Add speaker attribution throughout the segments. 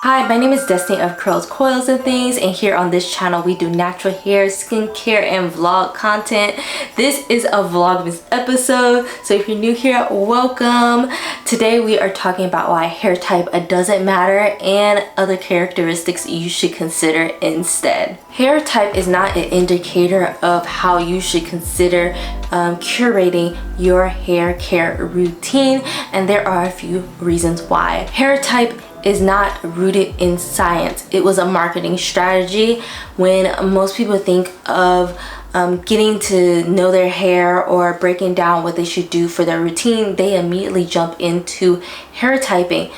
Speaker 1: Hi, my name is Destiny of Curls, Coils, and Things, and here on this channel we do natural hair, skincare, and vlog content. This is a Vlogmas episode, so if you're new here, welcome. Today we are talking about why hair type doesn't matter and other characteristics you should consider instead. Hair type is not an indicator of how you should consider curating your hair care routine, and there are a few reasons why. Hair type is not rooted in science. It was a marketing strategy. When most people think of getting to know their hair or breaking down what they should do for their routine, they immediately jump into hair typing,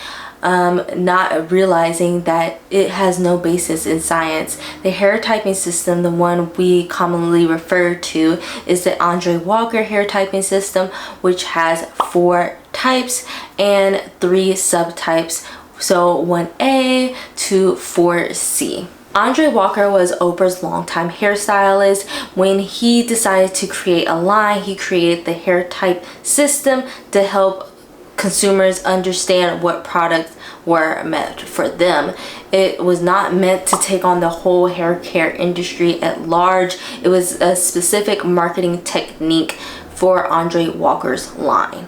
Speaker 1: not realizing that it has no basis in science. The hair typing system, the one we commonly refer to, is the Andre Walker hair typing system, which has 4 types and 3 subtypes. So 1A to 4C. Andre Walker was Oprah's longtime hairstylist. When he decided to create a line, he created the hair type system to help consumers understand what products were meant for them. It was not meant to take on the whole hair care industry at large. It was a specific marketing technique for Andre Walker's line.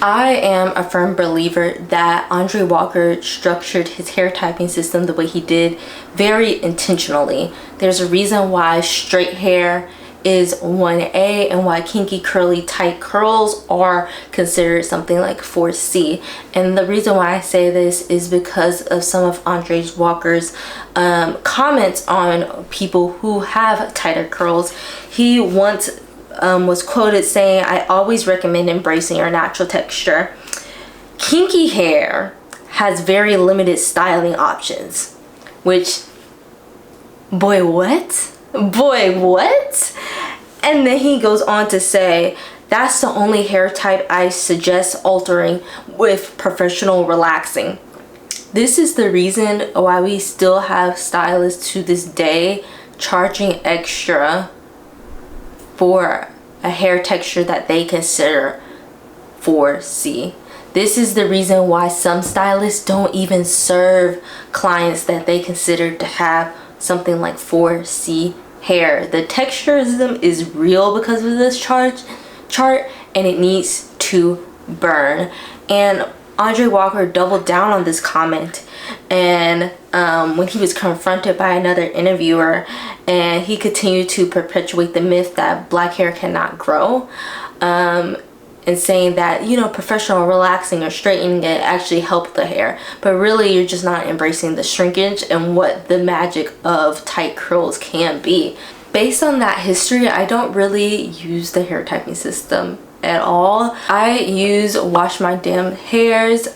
Speaker 1: I am a firm believer that Andre Walker structured his hair typing system the way he did very intentionally. There's a reason why straight hair is 1A and why kinky, curly, tight curls are considered something like 4C. And the reason why I say this is because of some of Andre Walker's comments on people who have tighter curls. He once was quoted saying, "I always recommend embracing your natural texture. Kinky hair has very limited styling options," which, boy what? And then he goes on to say, "That's the only hair type I suggest altering with professional relaxing." This is the reason why we still have stylists to this day charging extra for a hair texture that they consider 4C. This is the reason why some stylists don't even serve clients that they consider to have something like 4C hair. The texturism is real because of this chart, and it needs to burn. And Andre Walker doubled down on this comment, and when he was confronted by another interviewer, and he continued to perpetuate the myth that black hair cannot grow, and saying that, you know, professional relaxing or straightening it actually helped the hair, but really you're just not embracing the shrinkage and what the magic of tight curls can be. Based on that history, I don't really use the hair typing system at all. I use Wash My Damn Hair's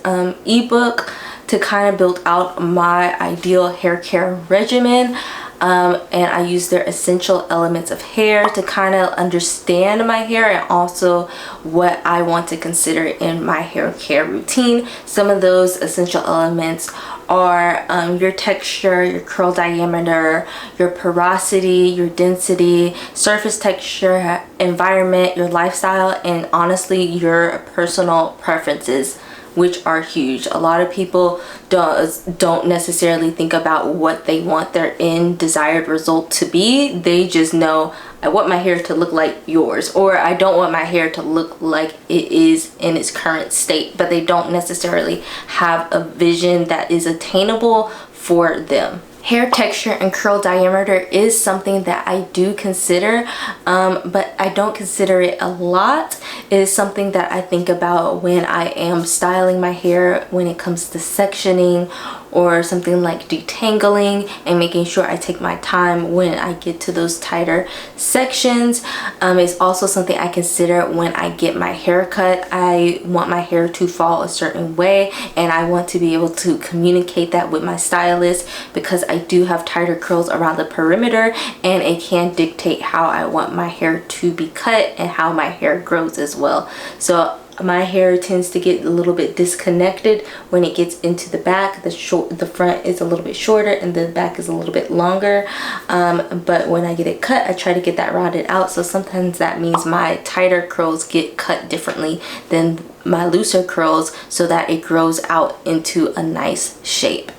Speaker 1: ebook to kind of build out my ideal hair care regimen, and I use their essential elements of hair to kind of understand my hair and also what I want to consider in my hair care routine. Some of those essential elements are your texture, your curl diameter, your porosity, your density, surface texture, environment, your lifestyle, and honestly your personal preferences, which are huge. A lot of people don't necessarily think about what they want their end desired result to be. They just know, I want my hair to look like yours, or I don't want my hair to look like it is in its current state, but they don't necessarily have a vision that is attainable for them. Hair texture and curl diameter is something that I do consider, but I don't consider it a lot. It is something that I think about when I am styling my hair, when it comes to sectioning or something like detangling, and making sure I take my time when I get to those tighter sections. It's also something I consider when I get my hair cut. I want my hair to fall a certain way, and I want to be able to communicate that with my stylist because I do have tighter curls around the perimeter, and it can dictate how I want my hair to be cut and how my hair grows as well. So my hair tends to get a little bit disconnected when it gets into the back. The front is a little bit shorter and the back is a little bit longer, but when I get it cut, I try to get that rounded out. So sometimes that means my tighter curls get cut differently than my looser curls so that it grows out into a nice shape.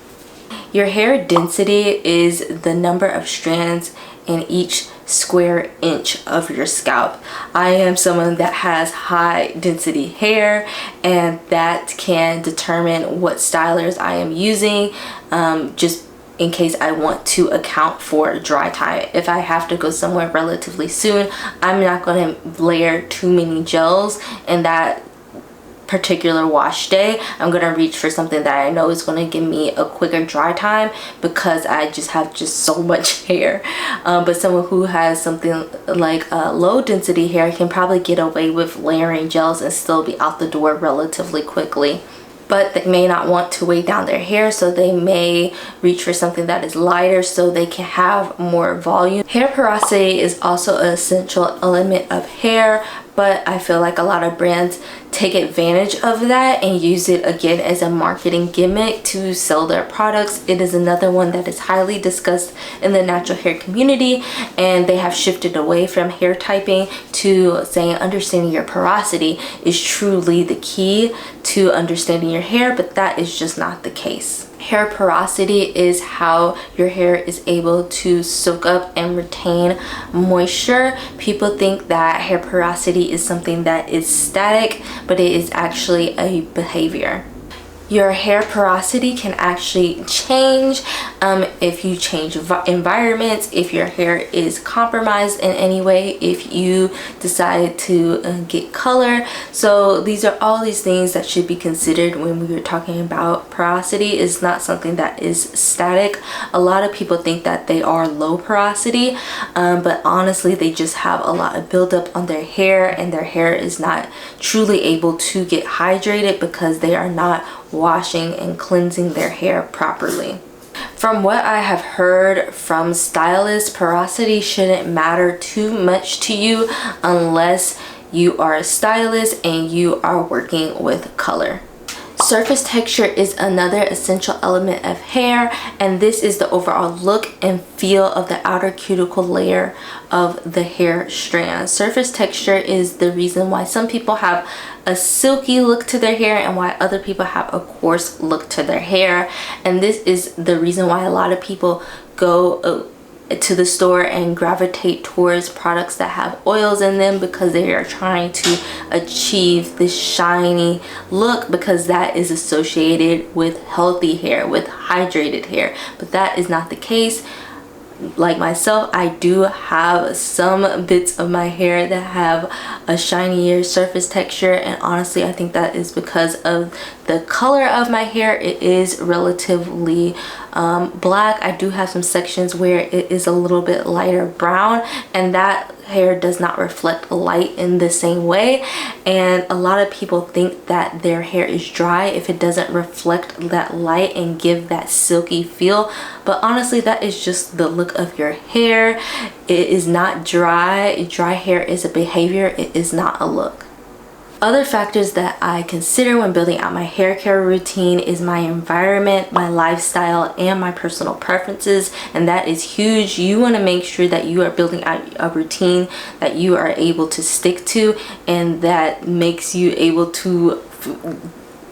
Speaker 1: Your hair density is the number of strands in each square inch of your scalp. I am someone that has high density hair, and that can determine what stylers I am using, just in case I want to account for dry time. If I have to go somewhere relatively soon, I'm not going to layer too many gels in that particular wash day. I'm gonna reach for something that I know is going to give me a quicker dry time because I just have so much hair. But someone who has something like low density hair can probably get away with layering gels and still be out the door relatively quickly. But they may not want to weigh down their hair, so they may reach for something that is lighter so they can have more volume. Hair porosity is also an essential element of hair, but I feel like a lot of brands take advantage of that and use it again as a marketing gimmick to sell their products. It is another one that is highly discussed in the natural hair community, and they have shifted away from hair typing to saying understanding your porosity is truly the key to understanding your hair, but that is just not the case. Hair porosity is how your hair is able to soak up and retain moisture. People think that hair porosity is something that is static, but it is actually a behavior. Your hair porosity can actually change if you change environments, if your hair is compromised in any way, if you decide to get color. So these are all these things that should be considered when we are talking about porosity. It's not something that is static. A lot of people think that they are low porosity, but honestly they just have a lot of buildup on their hair, and their hair is not truly able to get hydrated because they are not washing and cleansing their hair properly. From what I have heard from stylists, porosity shouldn't matter too much to you unless you are a stylist and you are working with color. Surface texture is another essential element of hair, and this is the overall look and feel of the outer cuticle layer of the hair strand. Surface texture is the reason why some people have a silky look to their hair and why other people have a coarse look to their hair. And this is the reason why a lot of people go to the store and gravitate towards products that have oils in them, because they are trying to achieve this shiny look, because that is associated with healthy hair, with hydrated hair. But that is not the case. Like myself, I do have some bits of my hair that have a shinier surface texture, and honestly I think that is because of the color of my hair. It is relatively black. I do have some sections where it is a little bit lighter brown, and that hair does not reflect light in the same way, and a lot of people think that their hair is dry if it doesn't reflect that light and give that silky feel, but honestly that is just the look of your hair. It is not dry. Dry hair is a behavior, it is not a look. Other factors that I consider when building out my hair care routine is my environment, my lifestyle, and my personal preferences, and that is huge. You want to make sure that you are building out a routine that you are able to stick to and that makes you able to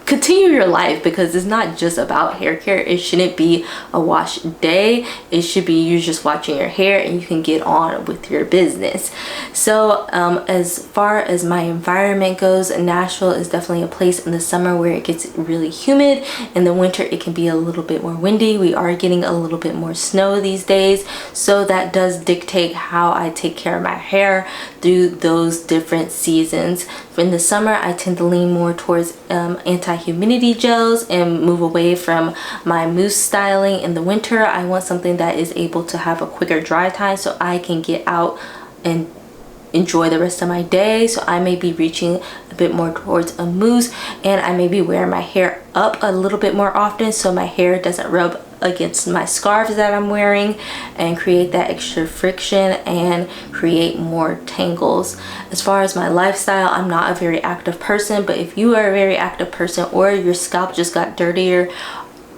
Speaker 1: continue your life, because it's not just about hair care. It shouldn't be a wash day. It should be you just watching your hair and you can get on with your business. So as far as my environment goes, Nashville is definitely a place in the summer where it gets really humid. In the winter it can be a little bit more windy. We are getting a little bit more snow these days, so that does dictate how I take care of my hair through those different seasons. In the summer I tend to lean more towards anti-humidity gels and move away from my mousse styling. In the winter I want something that is able to have a quicker dry time so I can get out and enjoy the rest of my day. So I may be reaching a bit more towards a mousse, and I may be wearing my hair up a little bit more often so my hair doesn't rub against my scarves that I'm wearing and create that extra friction and create more tangles. As far as my lifestyle, I'm not a very active person, but if you are a very active person or your scalp just got dirtier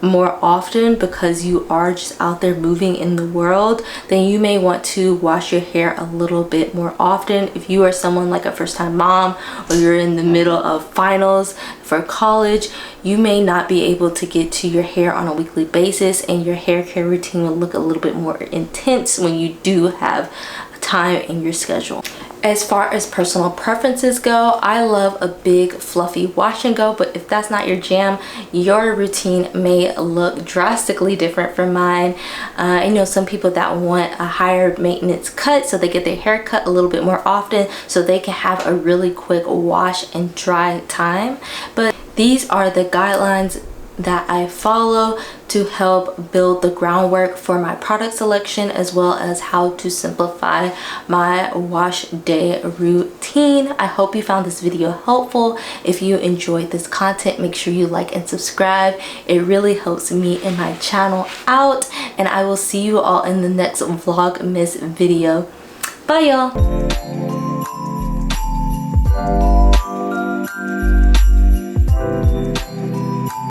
Speaker 1: more often because you are just out there moving in the world, then you may want to wash your hair a little bit more often. If you are someone like a first-time mom, or you're in the middle of finals for college, you may not be able to get to your hair on a weekly basis, and your hair care routine will look a little bit more intense when you do have time in your schedule. As far as personal preferences go, I love a big fluffy wash and go, but if that's not your jam, your routine may look drastically different from mine. I know some people that want a higher maintenance cut, so they get their hair cut a little bit more often so they can have a really quick wash and dry time. But these are the guidelines that I follow to help build the groundwork for my product selection, as well as how to simplify my wash day routine. I hope you found this video helpful. If you enjoyed this content, make sure you like and subscribe. It really helps me and my channel out, and I will see you all in the next Vlogmas video. Bye y'all.